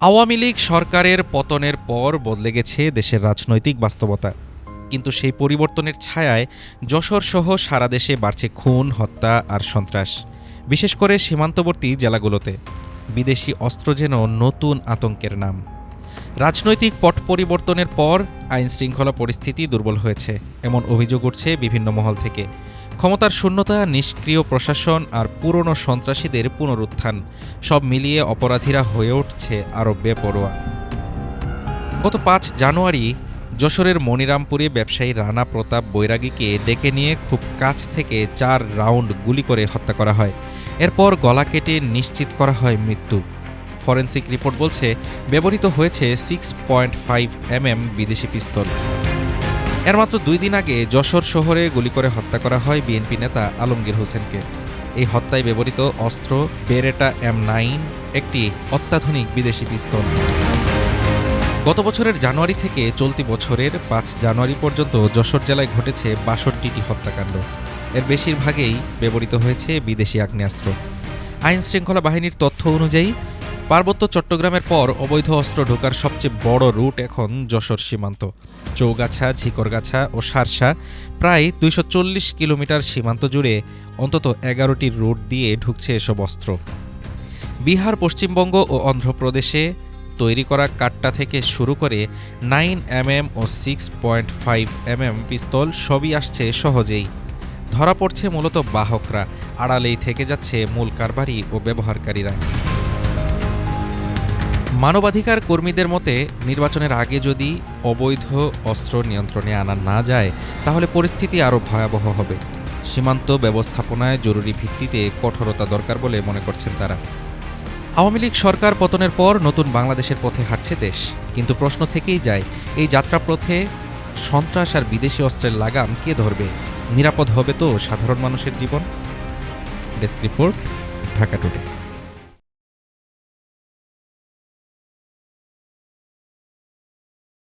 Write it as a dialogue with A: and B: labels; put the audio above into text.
A: আওয়ামী লীগ সরকারের পতনের পর বদলে গেছে দেশের রাজনৈতিক বাস্তবতা। কিন্তু সেই পরিবর্তনের ছায়ায় যশোরসহ সারা দেশে বাড়ছে খুন, হত্যা আর সন্ত্রাস, বিশেষ করে সীমান্তবর্তী জেলাগুলোতে। বিদেশি অস্ত্র যেন নতুন আতঙ্কের নাম। রাজনৈতিক পট পরিবর্তনের পর আইনশৃঙ্খলা পরিস্থিতি দুর্বল হয়েছে, এমন অভিযোগ উঠছে বিভিন্ন মহল থেকে। ক্ষমতার শূন্যতা, নিষ্ক্রিয় প্রশাসন আর পুরনো সন্ত্রাসীদের পুনরুত্থান, সব মিলিয়ে অপরাধীরা হয়ে উঠছে আরও বেপরোয়া। গত ৫ জানুয়ারি যশোরের মনিরামপুরে ব্যবসায়ী রানা প্রতাপ বৈরাগীকে ডেকে নিয়ে খুব কাছ থেকে ৪ রাউন্ড গুলি করে হত্যা করা হয়। এরপর গলা কেটে নিশ্চিত করা হয় মৃত্যু। ফরেনসিক রিপোর্ট বলছে ব্যবহৃত হয়েছে 6.5 বিদেশি পিস্তল। এর মাত্র ২ দিন আগে যশোর শহরে গুলি করে হত্যা করা হয় বিএনপি নেতা আলমগীর হোসেনকে। এই হত্যায় ব্যবহৃত অস্ত্র বেরেটা M9, একটি অত্যাধুনিক বিদেশি পিস্তল। গত বছরের জানুয়ারি থেকে চলতি বছরের ৫ জানুয়ারি পর্যন্ত যশোর জেলায় ঘটেছে ৬২টি হত্যাকাণ্ড। এর বেশিরভাগেই ব্যবহৃত হয়েছে বিদেশি আগ্নেয়াস্ত্র। আইনশৃঙ্খলা বাহিনীর তথ্য অনুযায়ী পার্বত্য চট্টগ্রামের পর অবৈধ অস্ত্র ঢোকার সবচেয়ে বড় রুট এখন যশোর সীমান্ত। চৌগাছা, ঝিকরগাছা ও শার্শা, প্রায় ২৪০ কিলোমিটার সীমান্ত জুড়ে অন্তত ১১টি রুট দিয়ে ঢুকছে এসব অস্ত্র। বিহার, পশ্চিমবঙ্গ ও অন্ধ্রপ্রদেশে তৈরি করা কাট্টা থেকে শুরু করে 9mm ও 6.5mm পিস্তল সবই আসছে সহজেই। ধরা পড়ছে মূলত বাহকরা, আড়ালেই থেকে যাচ্ছে মূল কারবারি ও ব্যবহারকারীরা। মানবাধিকার কর্মীদের মতে, নির্বাচনের আগে যদি অবৈধ অস্ত্র নিয়ন্ত্রণে আনা না যায়, তাহলে পরিস্থিতি আরও ভয়াবহ হবে। সীমান্ত ব্যবস্থাপনায় জরুরি ভিত্তিতে কঠোরতা দরকার বলে মনে করছেন তারা। আওয়ামী লীগ সরকার পতনের পর নতুন বাংলাদেশের পথে হাঁটছে দেশ, কিন্তু প্রশ্ন থেকেই যায়, এই যাত্রাপথে সন্ত্রাস আর বিদেশি অস্ত্রের লাগাম কে ধরবে? নিরাপদ হবে তো সাধারণ মানুষের জীবন? Desk report, Dhaka today.